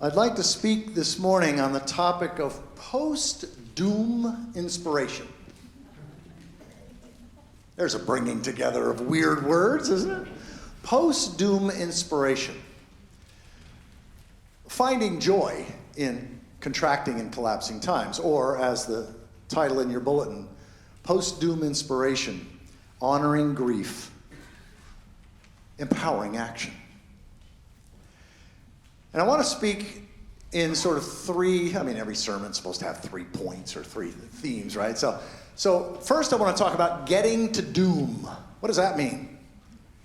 I'd like to speak this morning on the topic of post-doom inspiration. There's a bringing together of weird words, isn't it? Post-doom inspiration. Finding joy in contracting and collapsing times, or as the title in your bulletin, post-doom inspiration, honoring grief, empowering action. And I want to speak in sort of three, every sermon's supposed to have 3 points or 3 themes, right? So first I want to talk about getting to doom. What does that mean?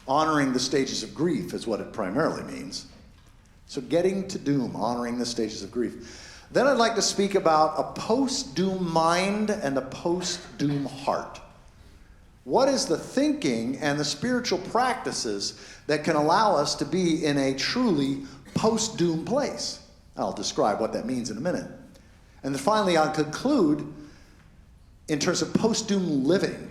Honoring the stages of grief is what it primarily means. So getting to doom, honoring the stages of grief. Then I'd like to speak about a post-doom mind and a post-doom heart. What is the thinking and the spiritual practices that can allow us to be in a truly post-doom place? I'll describe what that means in a minute. And then finally, I'll conclude in terms of post-doom living.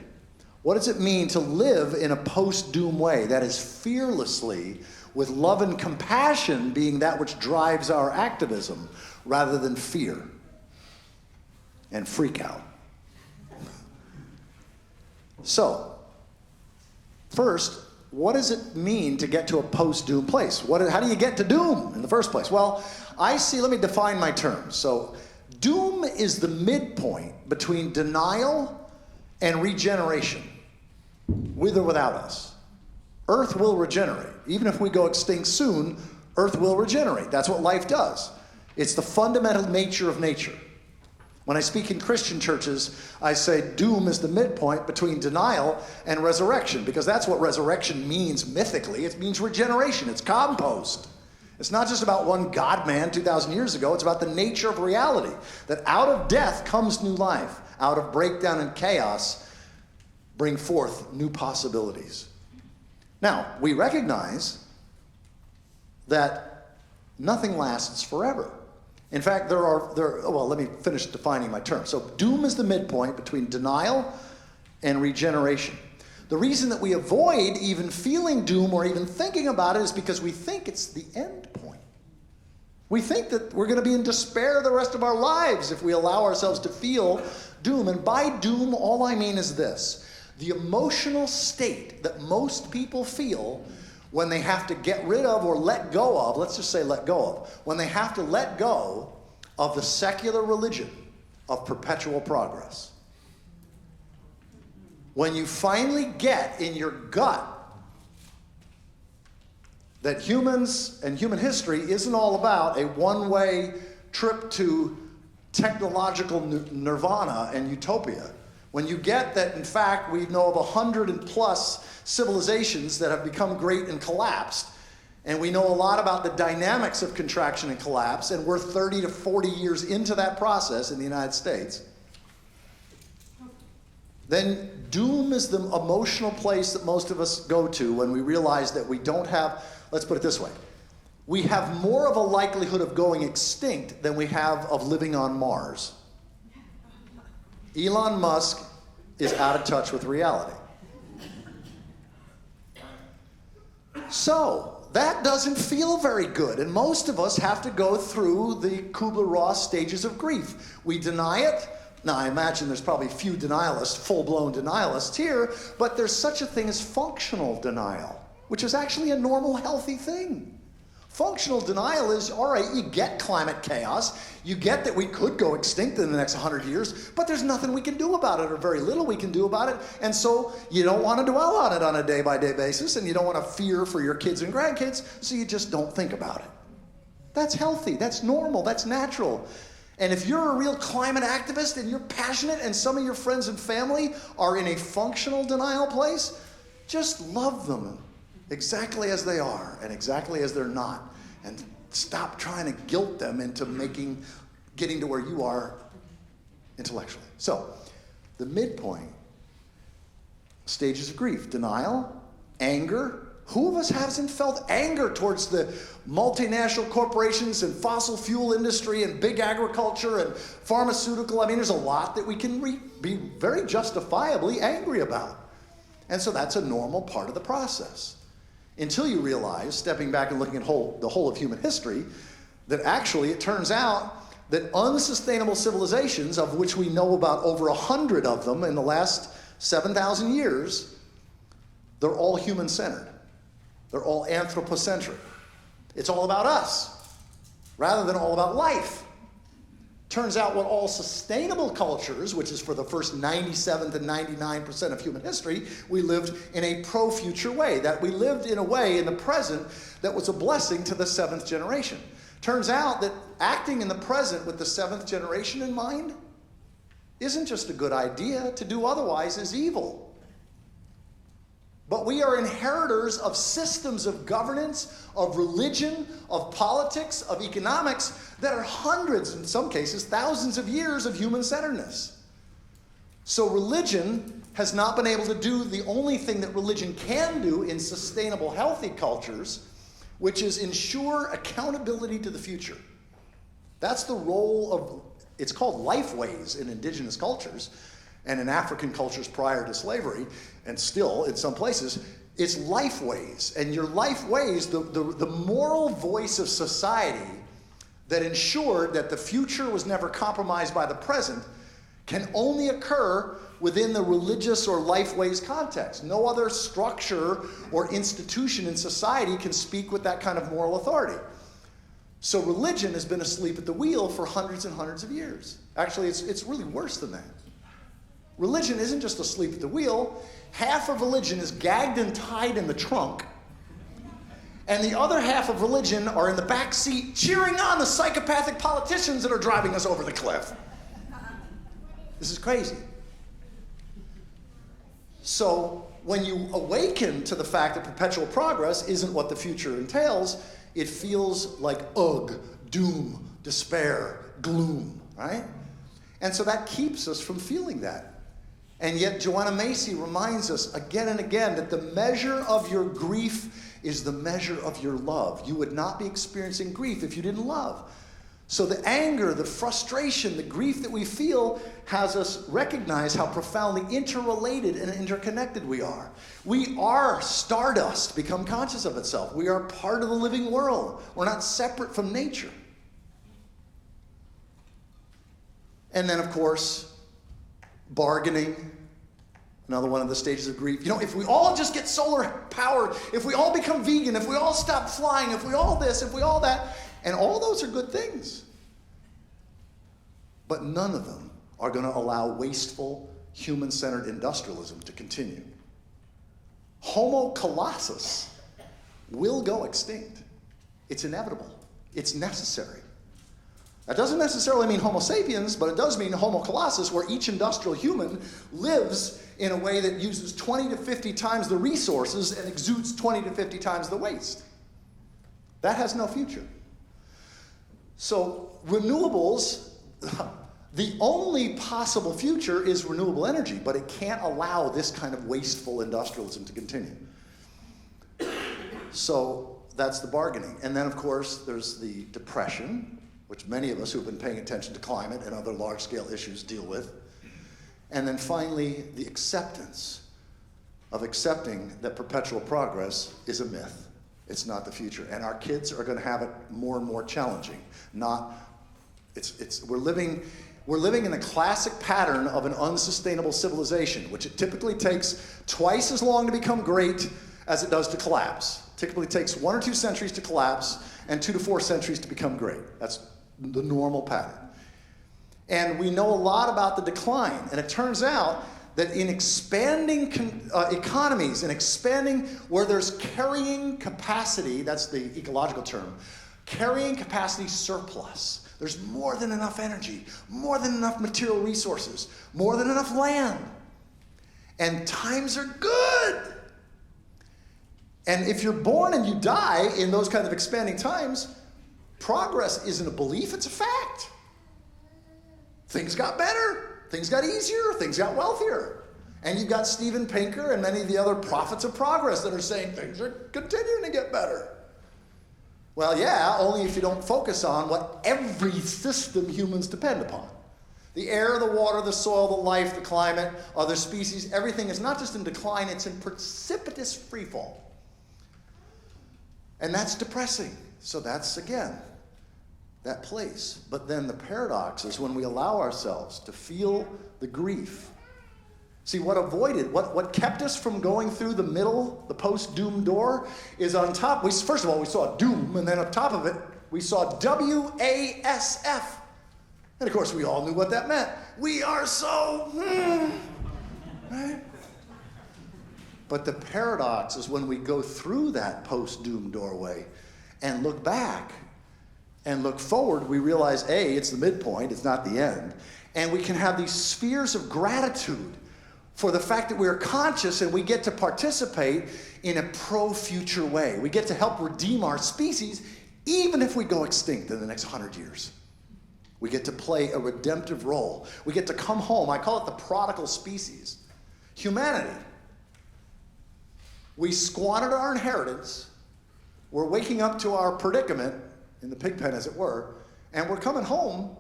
What does it mean to live in a post-doom way? That is fearlessly, with love and compassion being that which drives our activism, rather than fear and freak out. So, first, what does it mean to get to a post-doom place? How do you get to doom in the first place? Well, let me define my terms. So, doom is the midpoint between denial and regeneration, with or without us. Earth will regenerate. Even if we go extinct soon, Earth will regenerate. That's what life does. It's the fundamental nature of nature. When I speak in Christian churches, I say doom is the midpoint between denial and resurrection, because that's what resurrection means mythically. It means regeneration. It's compost. It's not just about one God-man 2,000 years ago. It's about the nature of reality, that out of death comes new life. Out of breakdown and chaos, bring forth new possibilities. Now, we recognize that nothing lasts forever. In fact, let me finish defining my term. So doom is the midpoint between denial and regeneration. The reason that we avoid even feeling doom or even thinking about it is because we think it's the end point. We think that we're going to be in despair the rest of our lives if we allow ourselves to feel doom. And by doom, all I mean is this: the emotional state that most people feel when they have to get rid of or let go of, let's just say let go of, when they have to let go of the secular religion of perpetual progress. When you finally get in your gut that humans and human history isn't all about a one-way trip to technological nirvana and utopia, when you get that, in fact, we know of 100+ civilizations that have become great and collapsed, and we know a lot about the dynamics of contraction and collapse, and we're 30 to 40 years into that process in the United States, then doom is the emotional place that most of us go to when we realize that we don't have, let's put it this way, we have more of a likelihood of going extinct than we have of living on Mars. Elon Musk is out of touch with reality. So, that doesn't feel very good, and most of us have to go through the Kubler-Ross stages of grief. We deny it. Now, I imagine there's probably few denialists, full-blown denialists here, but there's such a thing as functional denial, which is actually a normal, healthy thing. Functional denial is, all right, you get climate chaos, you get that we could go extinct in the next 100 years, but there's nothing we can do about it, or very little we can do about it, and so you don't want to dwell on it on a day-by-day basis, and you don't want to fear for your kids and grandkids, so you just don't think about it. That's healthy, that's normal, that's natural. And if you're a real climate activist and you're passionate and some of your friends and family are in a functional denial place, just love them exactly as they are and exactly as they're not. And stop trying to guilt them into getting to where you are intellectually. So, the midpoint, stages of grief, denial, anger. Who of us hasn't felt anger towards the multinational corporations and fossil fuel industry and big agriculture and pharmaceutical? There's a lot that we can be very justifiably angry about. And so that's a normal part of the process. Until you realize, stepping back and looking at the whole of human history, that actually it turns out that unsustainable civilizations, of which we know about over 100 of them in the last 7,000 years, they're all human-centered. They're all anthropocentric. It's all about us, rather than all about life. Turns out what all sustainable cultures, which is for the first 97 to 99% of human history, we lived in a pro-future way. That we lived in a way in the present that was a blessing to the seventh generation. Turns out that acting in the present with the seventh generation in mind isn't just a good idea. To do otherwise is evil. But we are inheritors of systems of governance, of religion, of politics, of economics that are hundreds, in some cases, thousands of years of human-centeredness. So religion has not been able to do the only thing that religion can do in sustainable, healthy cultures, which is ensure accountability to the future. That's the role of, it's called lifeways in indigenous cultures, and in African cultures prior to slavery, and still in some places, it's lifeways. And your lifeways, the moral voice of society that ensured that the future was never compromised by the present, can only occur within the religious or lifeways context. No other structure or institution in society can speak with that kind of moral authority. So religion has been asleep at the wheel for hundreds and hundreds of years. Actually, it's really worse than that. Religion isn't just asleep at the wheel. Half of religion is gagged and tied in the trunk, and the other half of religion are in the back seat cheering on the psychopathic politicians that are driving us over the cliff. This is crazy. So when you awaken to the fact that perpetual progress isn't what the future entails, it feels like ugh, doom, despair, gloom, right? And so that keeps us from feeling that. And yet JOANNA MACY reminds us again and again that the measure of your grief is the measure of your love. You would not be experiencing grief if you didn't love. So the anger, the frustration, the grief that we feel has us recognize how profoundly interrelated and interconnected we are. We are stardust, become conscious of itself. We are part of the living world. We're not separate from nature. And then, of course, bargaining, another one of the stages of grief. You know, if we all just get solar powered, if we all become vegan, if we all stop flying, if we all this, if we all that, and all those are good things. But none of them are going to allow wasteful, human-centered industrialism to continue. Homo colossus will go extinct. It's inevitable. It's necessary. That doesn't necessarily mean Homo sapiens, but it does mean Homo colossus, where each industrial human lives in a way that uses 20 to 50 times the resources and exudes 20 to 50 times the waste. That has no future. So renewables, the only possible future is renewable energy, but it can't allow this kind of wasteful industrialism to continue. So that's the bargaining. And then, of course, there's the depression, which many of us who have been paying attention to climate and other large-scale issues deal with. And then finally, the acceptance of accepting that perpetual progress is a myth. It's not the future. And our kids are going to have it more and more challenging. We're living in a classic pattern of an unsustainable civilization, which it typically takes twice as long to become great as it does to collapse. Typically takes 1 or 2 centuries to collapse and 2 to 4 centuries to become great. That's the normal pattern. And we know a lot about the decline. And it turns out that in expanding economies, and expanding where there's carrying capacity, that's the ecological term, carrying capacity surplus. There's more than enough energy, more than enough material resources, more than enough land. And times are good. And if you're born and you die in those kind of expanding times, progress isn't a belief, it's a fact. Things got better, things got easier, things got wealthier. And you've got Steven Pinker and many of the other prophets of progress that are saying things are continuing to get better. Well, yeah, only if you don't focus on what every system humans depend upon. The air, the water, the soil, the life, the climate, other species, everything is not just in decline, it's in precipitous freefall. And that's depressing. So that's, again, that place. But then the paradox is when we allow ourselves to feel the grief. See, what kept us from going through the middle, the post-doom door, is on top. First of all, we saw doom, and then up top of it, we saw WASF. And of course, we all knew what that meant. We are so, right? But the paradox is when we go through that post-doom doorway and look back and look forward, we realize, A, it's the midpoint, it's not the end. And we can have these spheres of gratitude for the fact that we are conscious and we get to participate in a pro-future way. We get to help redeem our species, even if we go extinct in the next 100 years. We get to play a redemptive role. We get to come home. I call it the prodigal species. Humanity. We squandered our inheritance. We're waking up to our predicament, in the pig pen as it were, and we're coming home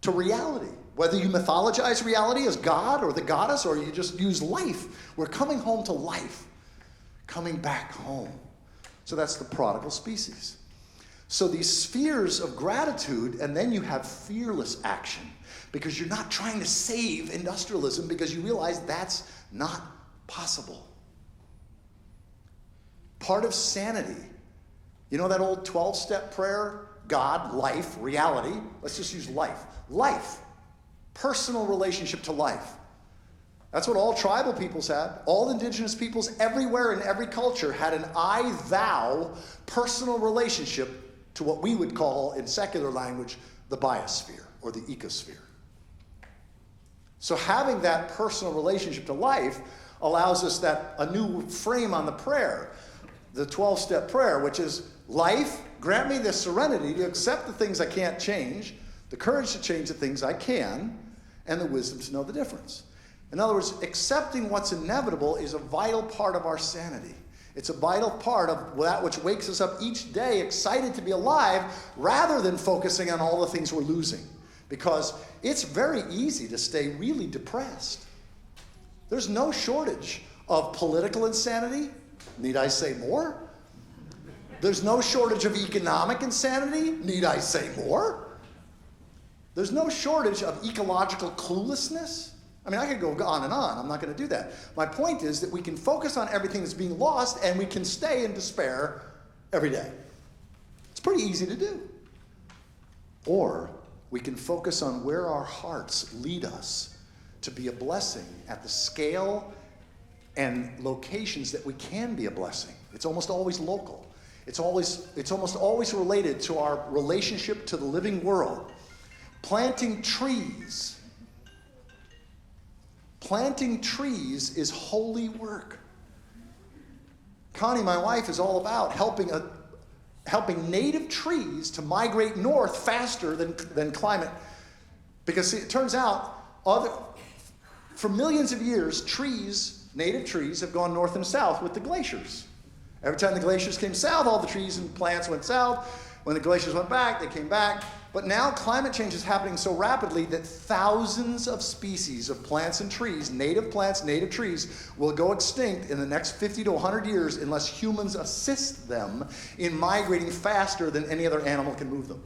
to reality. Whether you mythologize reality as God or the goddess or you just use life, we're coming home to life, coming back home. So that's the prodigal species. So these spheres of gratitude, and then you have fearless action because you're not trying to save industrialism because you realize that's not possible. Part of sanity, you know that old 12-step prayer? God, life, reality. Let's just use life. Life, personal relationship to life. That's what all tribal peoples had. All indigenous peoples everywhere in every culture had an I-thou personal relationship to what we would call, in secular language, the biosphere or the ecosphere. So having that personal relationship to life allows us a new frame on the prayer, the 12-step prayer, which is life, grant me the serenity to accept the things I can't change, the courage to change the things I can, and the wisdom to know the difference. In other words, accepting what's inevitable is a vital part of our sanity. It's a vital part of that which wakes us up each day excited to be alive rather than focusing on all the things we're losing. Because it's very easy to stay really depressed. There's no shortage of political insanity. Need I say more? There's no shortage of economic insanity. Need I say more? There's no shortage of ecological cluelessness. I mean, I could go on and on. I'm not going to do that. My point is that we can focus on everything that's being lost and we can stay in despair every day. It's pretty easy to do. Or we can focus on where our hearts lead us to be a blessing at the scale and locations that we can be a blessing. It's almost always local. It's almost always related to our relationship to the living world. Planting trees. Planting trees is holy work. Connie, my wife, is all about helping native trees to migrate north faster than climate. Because see, it turns out, for millions of years, native trees have gone north and south with the glaciers. Every time the glaciers came south, all the trees and plants went south. When the glaciers went back, they came back. But now climate change is happening so rapidly that thousands of species of plants and trees, native plants, native trees, will go extinct in the next 50 to 100 years unless humans assist them in migrating faster than any other animal can move them.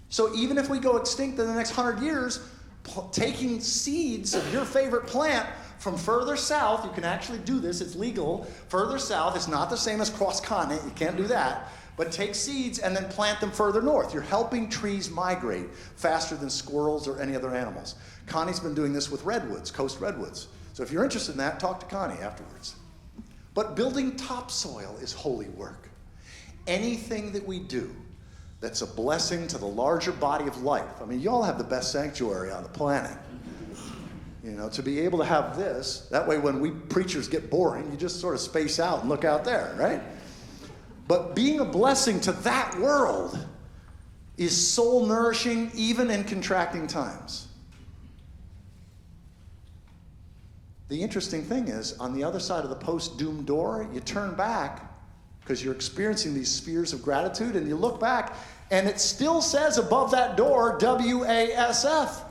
So even if we go extinct in the next 100 years, taking seeds of your favorite plant from further south, you can actually do this, it's legal, further south, it's not the same as cross-continent, you can't do that, but take seeds and then plant them further north. You're helping trees migrate faster than squirrels or any other animals. Connie's been doing this with redwoods, coast redwoods. So if you're interested in that, talk to Connie afterwards. But building topsoil is holy work. Anything that we do that's a blessing to the larger body of life. I mean, you all have the best sanctuary on the planet. You know, to be able to have this, that way when we preachers get boring, you just sort of space out and look out there, right? But being a blessing to that world is soul nourishing even in contracting times. The interesting thing is, on the other side of the post-doom door, you turn back because you're experiencing these spheres of gratitude and you look back and it still says above that door, WASF.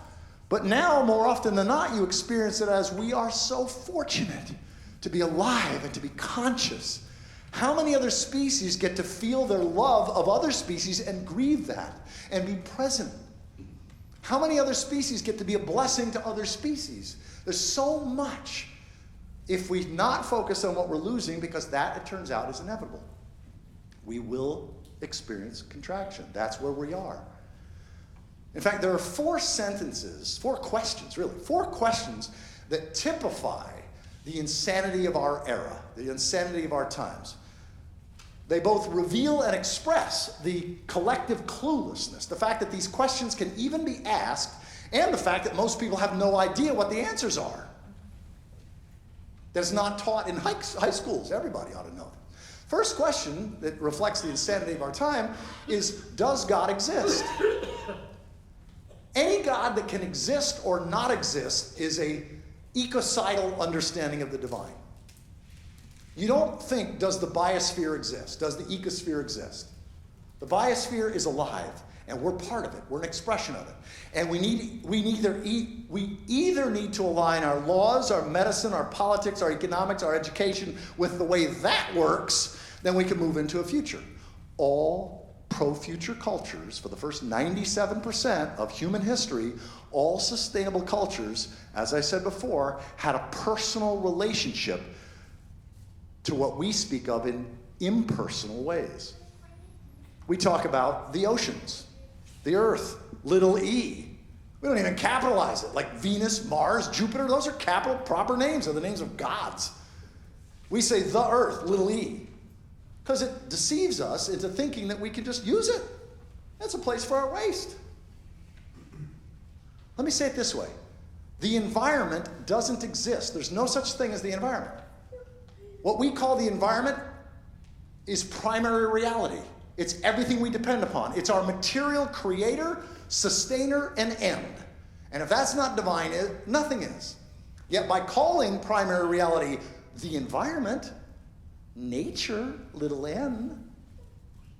But now, more often than not, you experience it as we are so fortunate to be alive and to be conscious. How many other species get to feel their love of other species and grieve that and be present? How many other species get to be a blessing to other species? There's so much if we not focus on what we're losing, because that, it turns out, is inevitable. We will experience contraction. That's where we are. In fact, there are four questions that typify the insanity of our era, the insanity of our times. They both reveal and express the collective cluelessness, the fact that these questions can even be asked, and the fact that most people have no idea what the answers are. That's not taught in high schools. Everybody ought to know that. First question that reflects the insanity of our time is, does God exist? Any God that can exist or not exist is a ecocidal understanding of the divine. You don't think, does the biosphere exist? Does the ecosphere exist? The biosphere is alive, and we're part of it. We're an expression of it. And we either need to align our laws, our medicine, our politics, our economics, our education with the way that works, then we can move into a future. All pro-future cultures, for the first 97% of human history, all sustainable cultures, as I said before, had a personal relationship to what we speak of in impersonal ways. We talk about the oceans, the earth, little e. We don't even capitalize it, like Venus, Mars, Jupiter. Those are capital, proper names. They're the names of gods. We say the earth, little e, because it deceives us into thinking that we can just use it. That's a place for our waste. Let me say it this way. The environment doesn't exist. There's no such thing as the environment. What we call the environment is primary reality. It's everything we depend upon. It's our material creator, sustainer, and end. And if that's not divine, nothing is. Yet by calling primary reality the environment, nature, little n,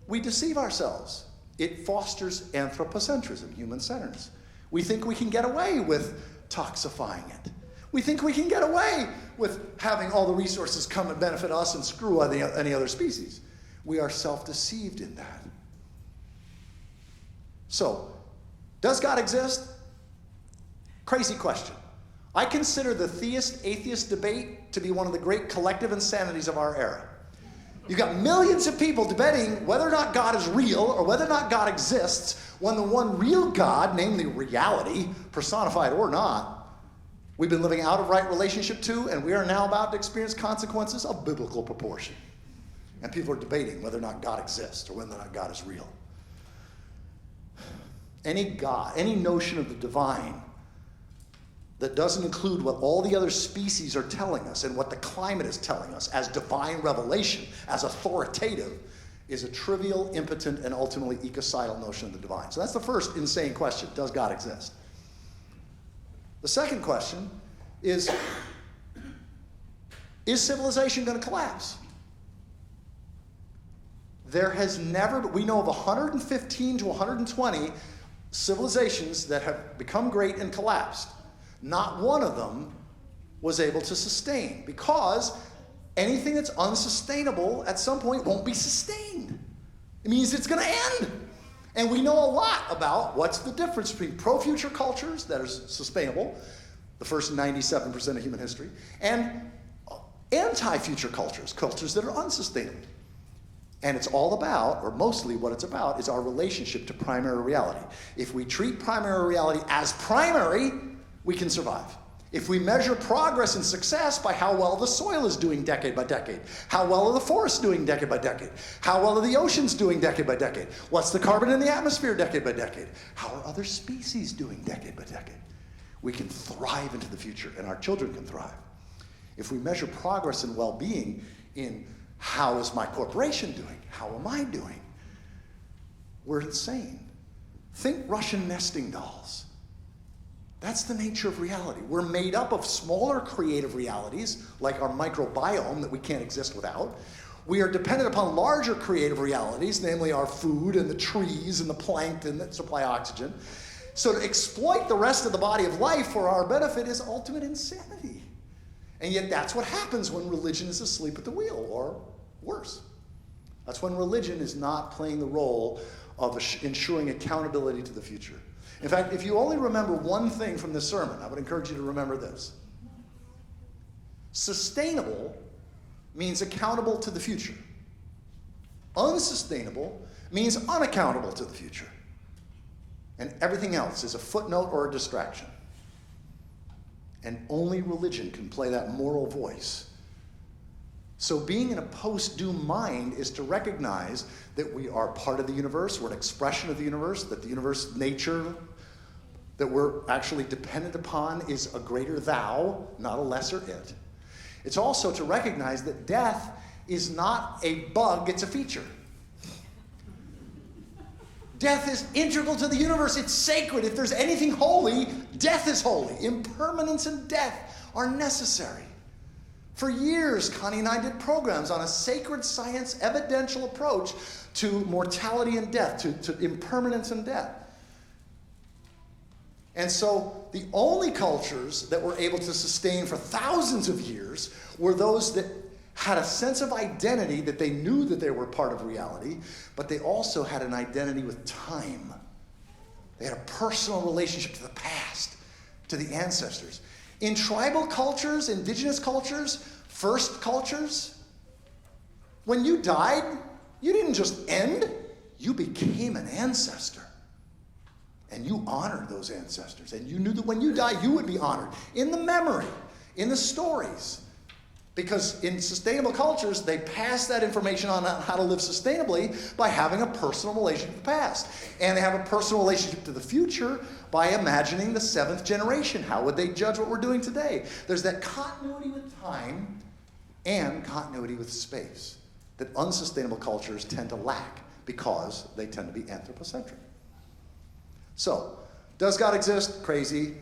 we deceive ourselves. It fosters anthropocentrism, human-centeredness. We think we can get away with toxifying it. We think we can get away with having all the resources come and benefit us and screw any other species. We are self-deceived in that. So, does God exist? Crazy question. I consider the theist-atheist debate to be one of the great collective insanities of our era. You've got millions of people debating whether or not God is real or whether or not God exists, when the one real God, namely reality, personified or not, we've been living out of right relationship to, and we are now about to experience consequences of biblical proportion. And people are debating whether or not God exists or whether or not God is real. Any God, any notion of the divine that doesn't include what all the other species are telling us and what the climate is telling us as divine revelation, as authoritative, is a trivial, impotent, and ultimately ecocidal notion of the divine. So that's the first insane question. Does God exist? The second question is civilization going to collapse? There has never, we know of 115 to 120 civilizations that have become great and collapsed. Not one of them was able to sustain, because anything that's unsustainable at some point won't be sustained. It means it's going to end. And we know a lot about what's the difference between pro-future cultures that are sustainable, the first 97% of human history, and anti-future cultures, cultures that are unsustainable. And it's all about, or mostly what it's about, is our relationship to primary reality. If we treat primary reality as primary, we can survive. If we measure progress and success by how well the soil is doing decade by decade, how well are the forests doing decade by decade, how well are the oceans doing decade by decade, what's the carbon in the atmosphere decade by decade, how are other species doing decade by decade, we can thrive into the future, and our children can thrive. If we measure progress and well-being in how is my corporation doing, how am I doing, we're insane. Think Russian nesting dolls. That's the nature of reality. We're made up of smaller creative realities, like our microbiome that we can't exist without. We are dependent upon larger creative realities, namely our food and the trees and the plankton that supply oxygen. So to exploit the rest of the body of life for our benefit is ultimate insanity. And yet that's what happens when religion is asleep at the wheel, or worse. That's when religion is not playing the role of ensuring accountability to the future. In fact, if you only remember one thing from this sermon, I would encourage you to remember this. Sustainable means accountable to the future. Unsustainable means unaccountable to the future. And everything else is a footnote or a distraction. And only religion can play that moral voice. So being in a post-doom mind is to recognize that we are part of the universe, we're an expression of the universe, that the universe nature that we're actually dependent upon is a greater thou, not a lesser it. It's also to recognize that death is not a bug, it's a feature. Death is integral to the universe. It's sacred. If there's anything holy, death is holy. Impermanence and death are necessary. For years, Connie and I did programs on a sacred science evidential approach to mortality and death, to impermanence and death. And so the only cultures that were able to sustain for thousands of years were those that had a sense of identity, that they knew that they were part of reality, but they also had an identity with time. They had a personal relationship to the past, to the ancestors. In tribal cultures, indigenous cultures, first cultures, when you died, you didn't just end, you became an ancestor. And you honored those ancestors. And you knew that when you die, you would be honored. In the memory, in the stories. Because in sustainable cultures, they pass that information on how to live sustainably by having a personal relationship to the past. And they have a personal relationship to the future by imagining the seventh generation. How would they judge what we're doing today? There's that continuity with time and continuity with space that unsustainable cultures tend to lack because they tend to be anthropocentric. So, does God exist? Crazy.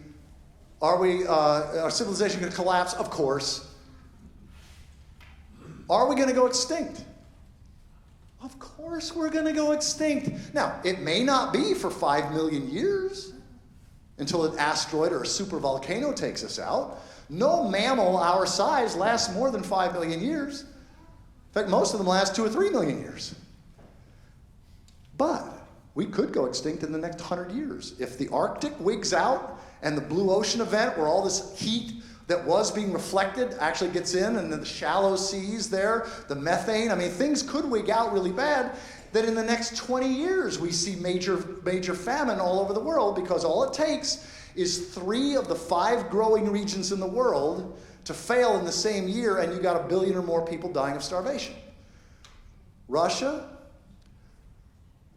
Our civilization going to collapse? Of course. Are we going to go extinct? Of course we're going to go extinct. Now, it may not be for 5 million years until an asteroid or a supervolcano takes us out. No mammal our size lasts more than 5 million years. In fact, most of them last 2 or 3 million years. But we could go extinct in the next 100 years. If the Arctic wigs out and the blue ocean event where all this heat that was being reflected actually gets in, and then the shallow seas there, the methane, I mean, things could wig out really bad, that in the next 20 years we see major famine all over the world, because all it takes is 3 of the 5 growing regions in the world to fail in the same year, and you got 1 billion or more people dying of starvation. Russia,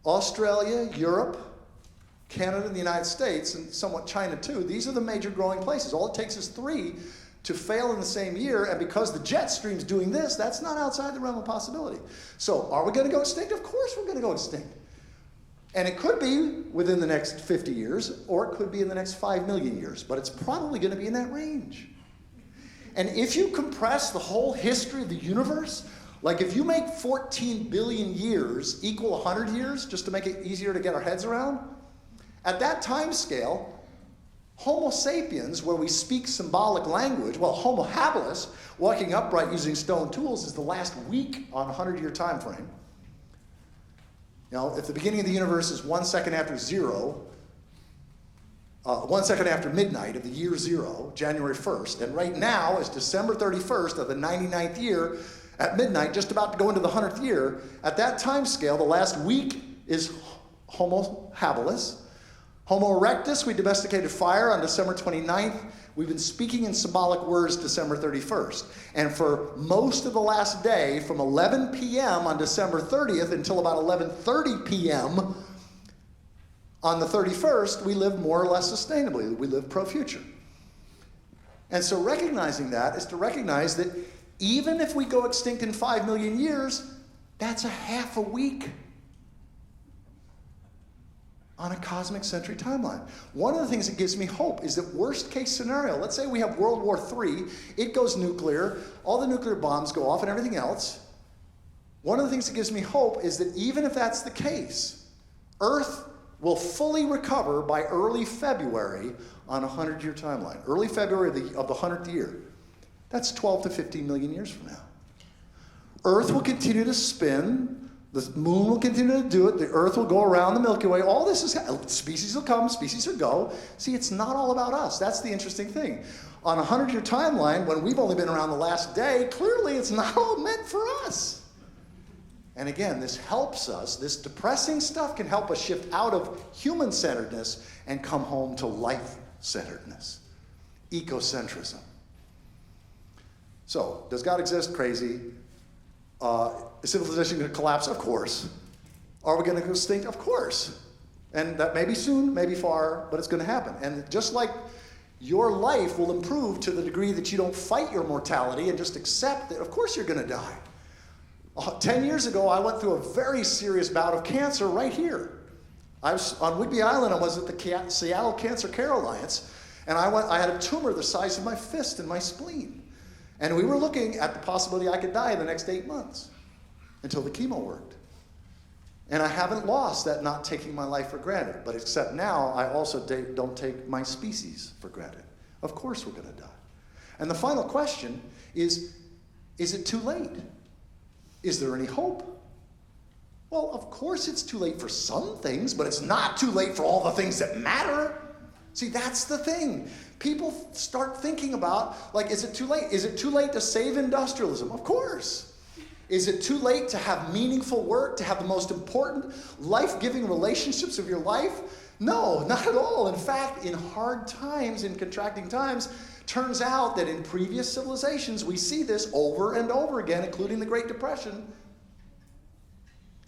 Australia, Europe, Canada, and the United States, and somewhat China too, these are the major growing places. All it takes is 3 to fail in the same year, and because the jet stream's doing this, that's not outside the realm of possibility. So are we going to go extinct? Of course we're going to go extinct. And it could be within the next 50 years, or it could be in the next 5 million years, but it's probably going to be in that range. And if you compress the whole history of the universe, like if you make 14 billion years equal 100 years, just to make it easier to get our heads around, at that time scale, Homo sapiens, where we speak symbolic language, well, Homo habilis, walking upright using stone tools, is the last week on a 100-year time frame. You know, if the beginning of the universe is 1 second after 1 second after midnight of the year 0, January 1st, and right now is December 31st of the 99th year at midnight, just about to go into the 100th year, at that time scale, the last week is Homo habilis. Homo erectus, we domesticated fire on December 29th. We've been speaking in symbolic words December 31st. And for most of the last day, from 11 p.m. on December 30th until about 11:30 p.m. on the 31st, we live more or less sustainably. We live pro-future. And so recognizing that is to recognize that even if we go extinct in 5 million years, that's a half a week on a cosmic century timeline. One of the things that gives me hope is that worst case scenario, let's say we have World War III, it goes nuclear, all the nuclear bombs go off and everything else. One of the things that gives me hope is that even if that's the case, Earth will fully recover by early February on a 100-year timeline. Early February of the 100th year. That's 12 to 15 million years from now. Earth will continue to spin The moon will continue to do it. The earth will go around the Milky Way. All this is, species will come, species will go. See, it's not all about us. That's the interesting thing. On a 100-year timeline, when we've only been around the last day, clearly it's not all meant for us. And again, this helps us. This depressing stuff can help us shift out of human-centeredness and come home to life-centeredness, ecocentrism. So, does God exist? Crazy. Is civilization going to collapse? Of course. Are we going to go extinct? Of course. And that may be soon, maybe far, but it's going to happen. And just like your life will improve to the degree that you don't fight your mortality and just accept that, of course you're going to die. 10 years ago, I went through a very serious bout of cancer right here. I was on Whidbey Island. I was at the Seattle Cancer Care Alliance, and I had a tumor the size of my fist in my spleen. And we were looking at the possibility I could die in the next 8 months until the chemo worked. And I haven't lost that not taking my life for granted, but except now I also don't take my species for granted. Of course we're going to die. And the final question is it too late? Is there any hope? Well, of course it's too late for some things, but it's not too late for all the things that matter. See, that's the thing. People start thinking about, like, is it too late? Is it too late to save industrialism? Of course. Is it too late to have meaningful work, to have the most important life-giving relationships of your life? No, not at all. In fact, in hard times, in contracting times, turns out that in previous civilizations, we see this over and over again, including the Great Depression.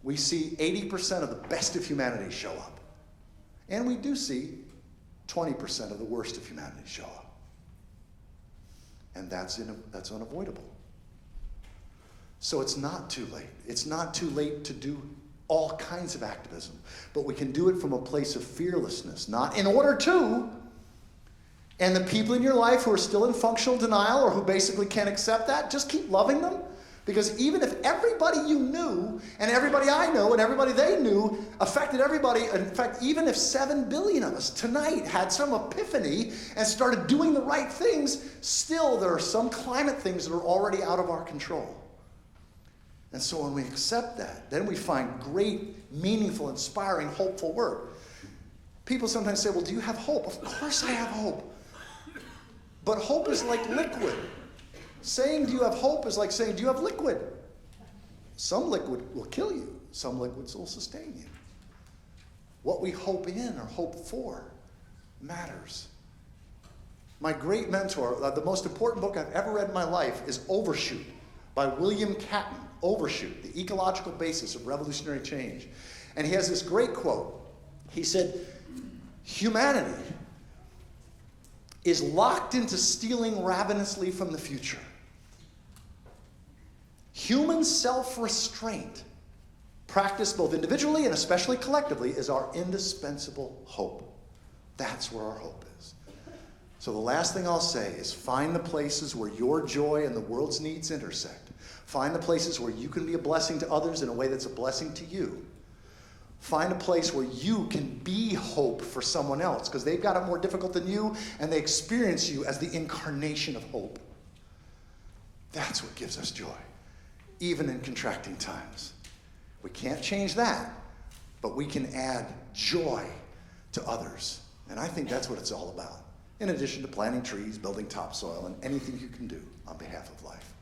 We see 80% of the best of humanity show up. And we do see 20% of the worst of humanity show up. And that's unavoidable. So it's not too late. It's not too late to do all kinds of activism, but we can do it from a place of fearlessness, not in order to. And the people in your life who are still in functional denial or who basically can't accept that, just keep loving them. Because even if everybody you knew, and everybody I know, and everybody they knew affected everybody, in fact, even if 7 billion of us tonight had some epiphany and started doing the right things, still there are some climate things that are already out of our control. And so when we accept that, then we find great, meaningful, inspiring, hopeful work. People sometimes say, well, do you have hope? Of course I have hope. But hope is like liquid. Saying, do you have hope is like saying, do you have liquid? Some liquid will kill you. Some liquids will sustain you. What we hope in or hope for matters. My great mentor, the most important book I've ever read in my life is Overshoot by William Catton. Overshoot, the ecological basis of revolutionary change. And he has this great quote. He said, humanity is locked into stealing ravenously from the future. Human self-restraint, practiced both individually and especially collectively, is our indispensable hope. That's where our hope is. So the last thing I'll say is find the places where your joy and the world's needs intersect. Find the places where you can be a blessing to others in a way that's a blessing to you. Find a place where you can be hope for someone else because they've got it more difficult than you and they experience you as the incarnation of hope. That's what gives us joy, even in contracting times. We can't change that, but we can add joy to others. And I think that's what it's all about, in addition to planting trees, building topsoil, and anything you can do on behalf of life.